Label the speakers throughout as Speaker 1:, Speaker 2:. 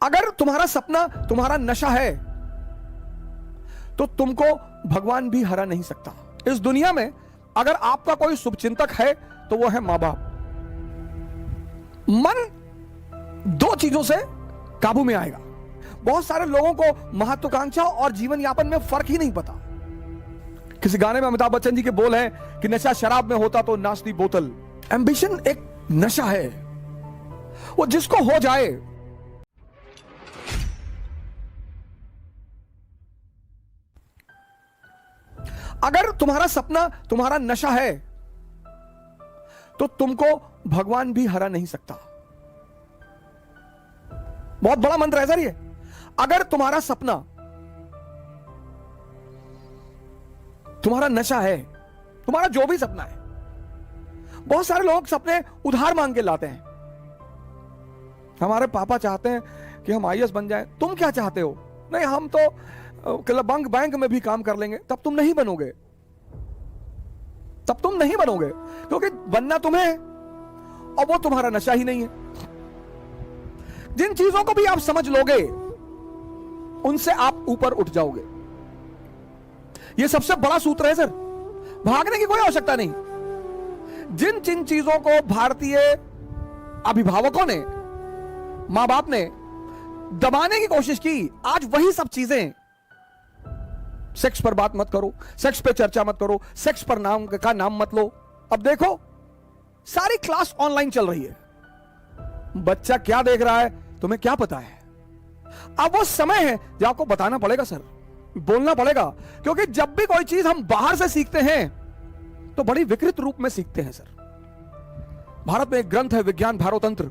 Speaker 1: अगर तुम्हारा सपना तुम्हारा नशा है तो तुमको भगवान भी हरा नहीं सकता। इस दुनिया में अगर आपका कोई शुभचिंतक है तो वो है मां बाप। मन दो चीजों से काबू में आएगा। बहुत सारे लोगों को महत्वाकांक्षा और जीवन यापन में फर्क ही नहीं पता। किसी गाने में अमिताभ बच्चन जी के बोल हैं कि नशा शराब में होता तो नाचती बोतल। एम्बिशन एक नशा है, वो जिसको हो जाए। अगर तुम्हारा सपना तुम्हारा नशा है तो तुमको भगवान भी हरा नहीं सकता। बहुत बड़ा मंत्र है सर ये। अगर तुम्हारा सपना तुम्हारा नशा है, तुम्हारा जो भी सपना है, बहुत सारे लोग सपने उधार मांग के लाते हैं। हमारे पापा चाहते हैं कि हम आईएएस बन जाएं। तुम क्या चाहते हो? नहीं, हम तो बैंक में भी काम कर लेंगे। तब तुम नहीं बनोगे, तब तुम नहीं बनोगे, क्योंकि बनना तुम्हें है और वो तुम्हारा नशा ही नहीं है। जिन चीजों को भी आप समझ लोगे उनसे आप ऊपर उठ जाओगे। यह सबसे बड़ा सूत्र है सर। भागने की कोई आवश्यकता नहीं। जिन जिन चीजों को भारतीय अभिभावकों ने, मां बाप ने दबाने की कोशिश की, आज वही सब चीजें। सेक्स पर बात मत करो, सेक्स पे चर्चा मत करो, सेक्स पर नाम मत लो। अब देखो सारी क्लास ऑनलाइन चल रही है। बच्चा क्या देख रहा है तुम्हें क्या पता है? अब वो समय है जब आपको बताना पड़ेगा सर, बोलना पड़ेगा। क्योंकि जब भी कोई चीज हम बाहर से सीखते हैं तो बड़ी विकृत रूप में सीखते हैं सर। भारत में एक ग्रंथ है विज्ञान भारोतंत्र,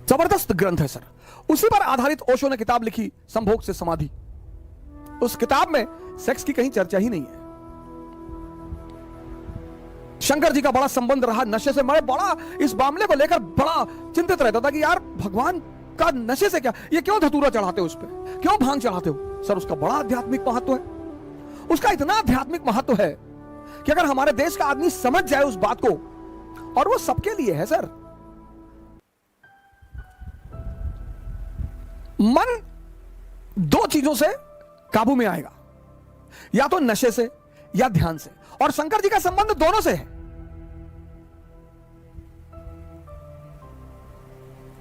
Speaker 1: जबरदस्त ग्रंथ है सर। उसी पर आधारित ओशो ने किताब लिखी संभोग से समाधि। उस किताब में सेक्स की कहीं चर्चा ही नहीं है। शंकर जी का बड़ा संबंध रहा नशे से। मैं बड़ा इस मामले को लेकर बड़ा चिंतित रहता था कि यार भगवान का नशे से क्या, ये क्यों धतूरा चढ़ाते हो, उस पर क्यों भांग चढ़ाते हो? सर उसका बड़ा आध्यात्मिक महत्व है। उसका इतना आध्यात्मिक महत्व है कि अगर हमारे देश का आदमी समझ जाए उस बात को, और वो सबके लिए है सर। मन दो चीजों से काबू में आएगा, या तो नशे से या ध्यान से। और शंकर जी का संबंध दोनों से है।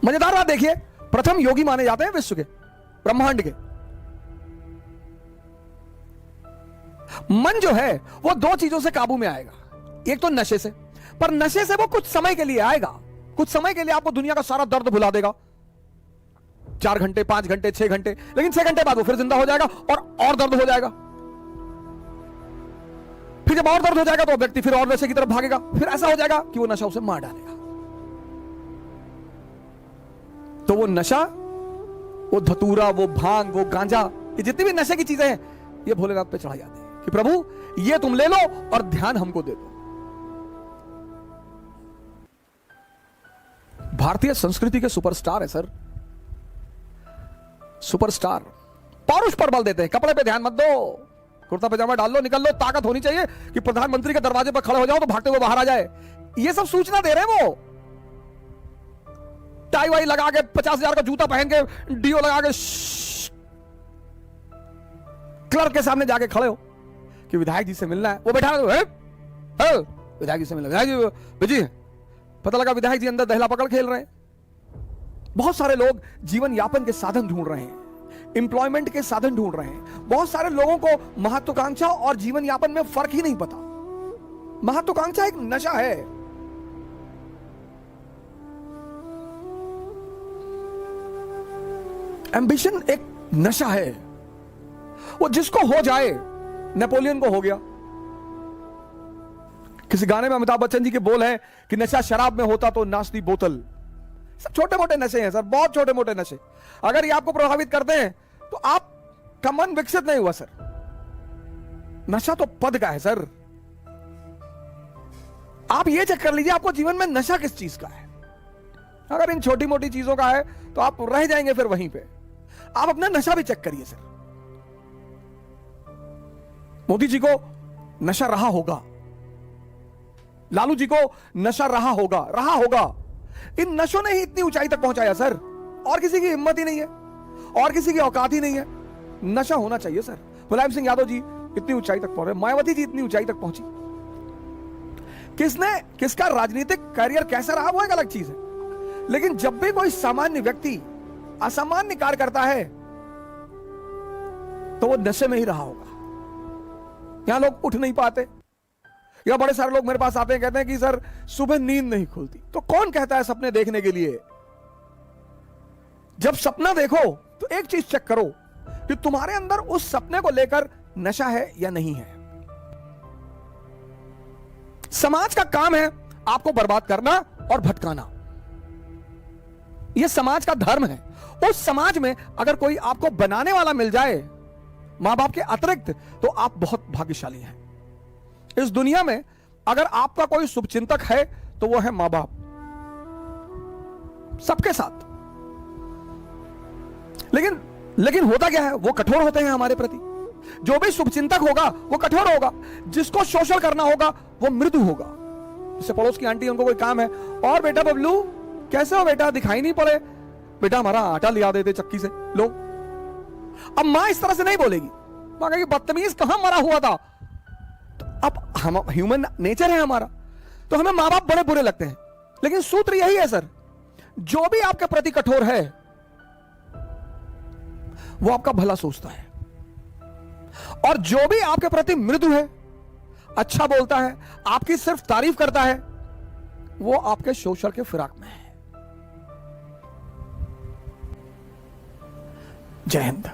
Speaker 1: मजेदार बात देखिए, प्रथम योगी माने जाते हैं विश्व के, ब्रह्मांड के। मन जो है वो दो चीजों से काबू में आएगा। एक तो नशे से, पर नशे से वो कुछ समय के लिए आएगा। कुछ समय के लिए आपको दुनिया का सारा दर्द भुला देगा, 4 घंटे 5 घंटे 6 घंटे, लेकिन 6 घंटे बाद वो फिर जिंदा हो जाएगा और दर्द हो जाएगा। फिर जब और दर्द हो जाएगा तो व्यक्ति फिर और नशे की तरफ भागेगा। फिर ऐसा हो जाएगा कि वो नशा उसे मार डालेगा। तो वो नशा, वो धतूरा, वो भांग, वो गांजा, ये जितनी भी नशे की चीजें हैं, ये भोलेनाथ पे चढ़ाई जाती है कि प्रभु ये तुम ले लो और ध्यान हमको दे दो। भारतीय संस्कृति के सुपरस्टार है सर, सुपरस्टार। पौरुष पर बल देते हैं। कपड़े पे ध्यान मत दो, कुर्ता पजामा डाल लो, निकल लो। ताकत होनी चाहिए कि प्रधानमंत्री के दरवाजे पर खड़े हो जाओ तो भागते हुए बाहर आ जाए। ये सब सूचना दे रहे हैं। वो टाई वाई लगा के, 50,000 का जूता पहन के, डीओ लगा के क्लर्क के सामने जाके खड़े हो कि विधायक जी से मिलना है। वो बैठा है, विधायक जी से मिलना, विधायक जी बिजी है। पता लगा विधायक जी अंदर दहला पकड़ खेल रहे हैं। बहुत सारे लोग जीवन यापन के साधन ढूंढ रहे हैं, एम्प्लॉयमेंट के साधन ढूंढ रहे हैं। बहुत सारे लोगों को महत्वाकांक्षा और जीवन यापन में फर्क ही नहीं पता। महत्वाकांक्षा एक नशा है। एम्बिशन एक नशा है, वो जिसको हो जाए। नेपोलियन को हो गया। किसी गाने में अमिताभ बच्चन जी के बोल हैं कि नशा शराब में होता तो नाचती बोतल। सब छोटे मोटे नशे हैं सर, बहुत छोटे मोटे नशे। अगर ये आपको प्रभावित करते हैं तो आपका मन विकसित नहीं हुआ सर। नशा तो पद का है सर। आप ये चेक कर लीजिए आपको जीवन में नशा किस चीज का है। अगर इन छोटी मोटी चीजों का है तो आप रह जाएंगे फिर वहीं पे। आप अपना नशा भी चेक करिए सर। मोदी जी को नशा रहा होगा, लालू जी को नशा रहा होगा, इन नशों ने ही इतनी ऊंचाई तक पहुंचाया सर, और किसी की हिम्मत ही नहीं है, और किसी की औकात ही नहीं है। नशा होना चाहिए सर। मुलायम सिंह यादव जी इतनी ऊंचाई तक पहुंचे, मायावती जी इतनी ऊंचाई तक पहुंची। किसका राजनीतिक करियर कैसा रहा वो एक अलग चीज है, लेकिन जब भी कोई सामान्य व्यक्ति असामान्य कार्य करता है तो वो नशे में ही रहा होगा। यहां लोग उठ नहीं पाते, या बड़े सारे लोग मेरे पास आते हैं, कहते हैं कि सर सुबह नींद नहीं खुलती। तो कौन कहता है सपने देखने के लिए? जब सपना देखो तो एक चीज चेक करो कि तुम्हारे अंदर उस सपने को लेकर नशा है या नहीं है। समाज का काम है आपको बर्बाद करना और भटकाना, यह समाज का धर्म है। उस समाज में अगर कोई आपको बनाने वाला मिल जाए मां बाप के अतिरिक्त, तो आप बहुत भाग्यशाली हैं। इस दुनिया में अगर आपका कोई शुभचिंतक है तो वो है मां बाप, सबके साथ। लेकिन होता क्या है, वो कठोर होते हैं हमारे प्रति। जो भी शुभचिंतक होगा वो कठोर होगा, जिसको शोषण करना होगा वो मृदु होगा। जैसे पड़ोस की आंटी, उनको कोई काम है, और बेटा बबलू कैसे हो बेटा, दिखाई नहीं पड़े, बेटा हमारा आटा लिया देते चक्की से लो। अब मां इस तरह से नहीं बोलेगी, मां कहेगी बदतमीज कहां मरा हुआ था। तो अब हम ह्यूमन नेचर है हमारा, तो हमें मां बाप बड़े बुरे लगते हैं। लेकिन सूत्र यही है सर, जो भी आपके प्रति कठोर है वो आपका भला सोचता है, और जो भी आपके प्रति मृदु है, अच्छा बोलता है, आपकी सिर्फ तारीफ करता है, वो आपके शोषण के फिराक में है। जय हिंद।